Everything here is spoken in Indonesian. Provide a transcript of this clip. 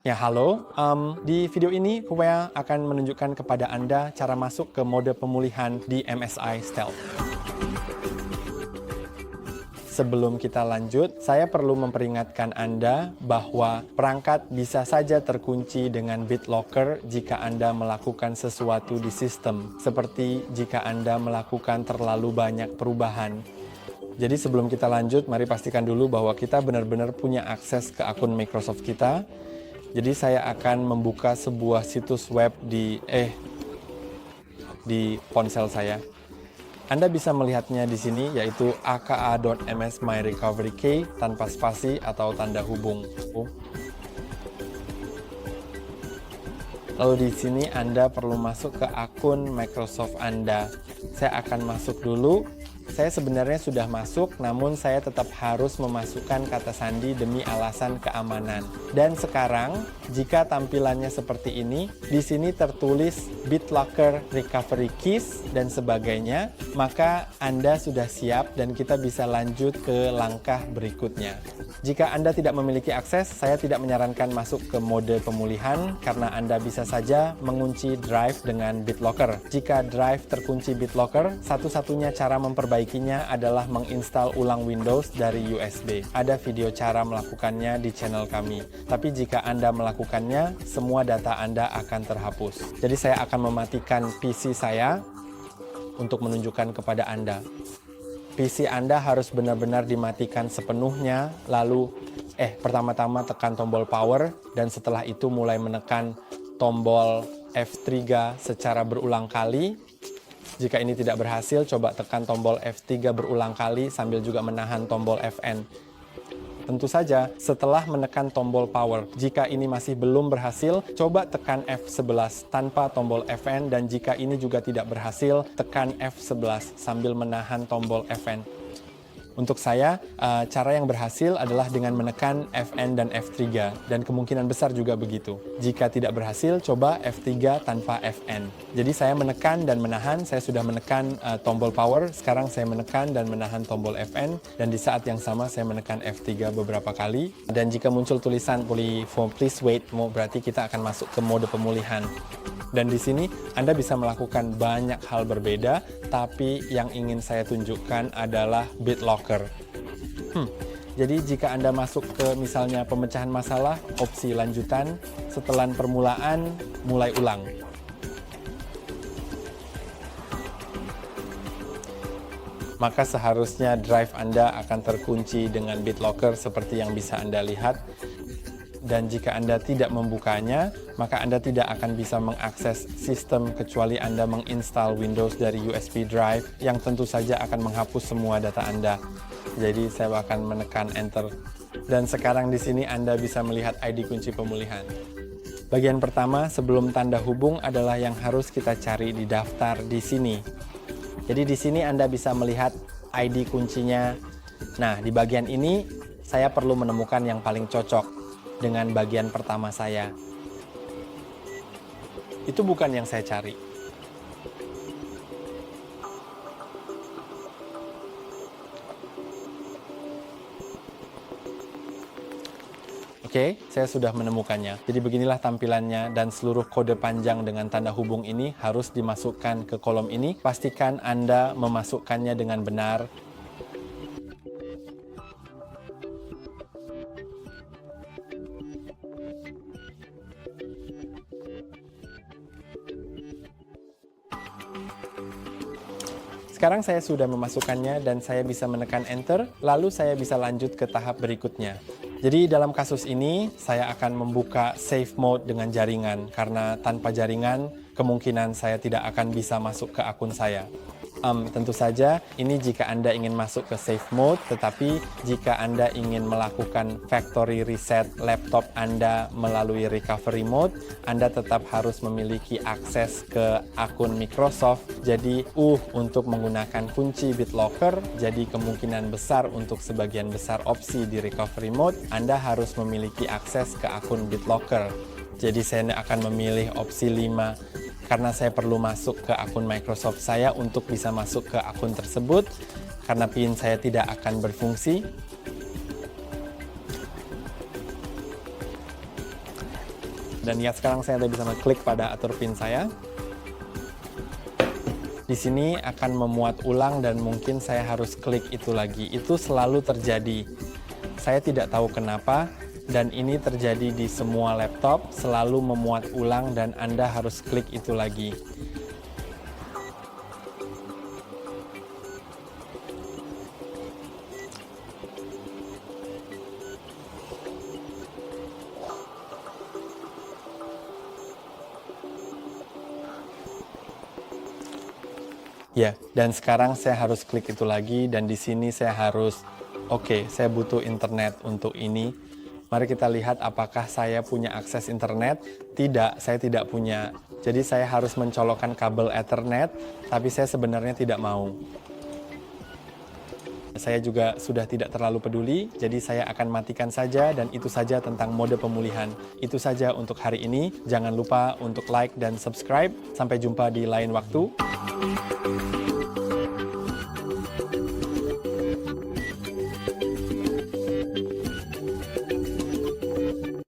Ya, halo. Di video ini, Huawei akan menunjukkan kepada Anda cara masuk ke mode pemulihan di MSI Stealth. Sebelum kita lanjut, saya perlu memperingatkan Anda bahwa perangkat bisa saja terkunci dengan BitLocker jika Anda melakukan sesuatu di sistem, seperti jika Anda melakukan terlalu banyak perubahan. Jadi sebelum kita lanjut, mari pastikan dulu bahwa kita benar-benar punya akses ke akun Microsoft kita. Jadi saya akan membuka sebuah situs web di ponsel saya. Anda bisa melihatnya di sini, yaitu aka.ms.myrecoverykey tanpa spasi atau tanda hubung. Lalu di sini Anda perlu masuk ke akun Microsoft Anda. Saya akan masuk dulu. Saya sebenarnya sudah masuk, namun saya tetap harus memasukkan kata sandi demi alasan keamanan. Dan sekarang, jika tampilannya seperti ini, di sini tertulis BitLocker Recovery Keys dan sebagainya, maka Anda sudah siap dan kita bisa lanjut ke langkah berikutnya. Jika Anda tidak memiliki akses, saya tidak menyarankan masuk ke mode pemulihan karena Anda bisa saja mengunci drive dengan BitLocker. Jika drive terkunci BitLocker, satu-satunya cara memperbaikinya adalah menginstal ulang Windows dari USB. Ada video cara melakukannya di channel kami. Tapi jika Anda melakukannya, semua data Anda akan terhapus. Jadi saya akan mematikan PC saya untuk menunjukkan kepada Anda. PC Anda harus benar-benar dimatikan sepenuhnya, lalu pertama-tama tekan tombol power, dan setelah itu mulai menekan tombol F3 secara berulang kali. Jika ini tidak berhasil, coba tekan tombol F3 berulang kali sambil juga menahan tombol Fn. Tentu saja, setelah menekan tombol power, jika ini masih belum berhasil, coba tekan F11 tanpa tombol Fn, dan jika ini juga tidak berhasil, tekan F11 sambil menahan tombol Fn. Untuk saya, cara yang berhasil adalah dengan menekan Fn dan F3, dan kemungkinan besar juga begitu. Jika tidak berhasil, coba F3 tanpa Fn. Jadi saya menekan dan menahan, saya sudah menekan tombol power, sekarang saya menekan dan menahan tombol Fn, dan di saat yang sama saya menekan F3 beberapa kali. Dan jika muncul tulisan please wait, berarti kita akan masuk ke mode pemulihan. Dan di sini Anda bisa melakukan banyak hal berbeda, tapi yang ingin saya tunjukkan adalah BitLocker. Jadi jika Anda masuk ke misalnya pemecahan masalah, opsi lanjutan, setelan permulaan, mulai ulang. Maka seharusnya drive Anda akan terkunci dengan BitLocker seperti yang bisa Anda lihat. Dan jika Anda tidak membukanya, maka Anda tidak akan bisa mengakses sistem kecuali Anda menginstal Windows dari USB drive yang tentu saja akan menghapus semua data Anda. Jadi saya akan menekan Enter. Dan sekarang di sini Anda bisa melihat ID kunci pemulihan. Bagian pertama sebelum tanda hubung adalah yang harus kita cari di daftar di sini. Jadi di sini Anda bisa melihat ID kuncinya. Nah, di bagian ini saya perlu menemukan yang paling cocok dengan bagian pertama saya. Itu bukan yang saya cari. Oke, saya sudah menemukannya. Jadi beginilah tampilannya, dan seluruh kode panjang dengan tanda hubung ini harus dimasukkan ke kolom ini. Pastikan Anda memasukkannya dengan benar. Sekarang saya sudah memasukkannya dan saya bisa menekan Enter, lalu saya bisa lanjut ke tahap berikutnya. Jadi dalam kasus ini, saya akan membuka Safe Mode dengan jaringan, karena tanpa jaringan, kemungkinan saya tidak akan bisa masuk ke akun saya. Tentu saja, ini jika Anda ingin masuk ke Safe Mode, tetapi jika Anda ingin melakukan factory reset laptop Anda melalui Recovery Mode, Anda tetap harus memiliki akses ke akun Microsoft. Jadi, untuk menggunakan kunci BitLocker, jadi kemungkinan besar untuk sebagian besar opsi di Recovery Mode, Anda harus memiliki akses ke akun BitLocker. Jadi, saya akan memilih opsi 5. Karena saya perlu masuk ke akun Microsoft saya untuk bisa masuk ke akun tersebut, karena PIN saya tidak akan berfungsi. Dan ya sekarang saya bisa mengklik pada atur PIN saya. Di sini akan memuat ulang dan mungkin saya harus klik itu lagi. Itu selalu terjadi. Saya tidak tahu kenapa, dan ini terjadi di semua laptop, selalu memuat ulang dan Anda harus klik itu lagi. Ya, dan sekarang saya harus klik itu lagi, dan di sini saya harus, oke, saya butuh internet untuk ini. Mari kita lihat apakah saya punya akses internet. Tidak, saya tidak punya. Jadi saya harus mencolokkan kabel Ethernet, tapi saya sebenarnya tidak mau. Saya juga sudah tidak terlalu peduli, jadi saya akan matikan saja, dan itu saja tentang mode pemulihan. Itu saja untuk hari ini. Jangan lupa untuk like dan subscribe. Sampai jumpa di lain waktu.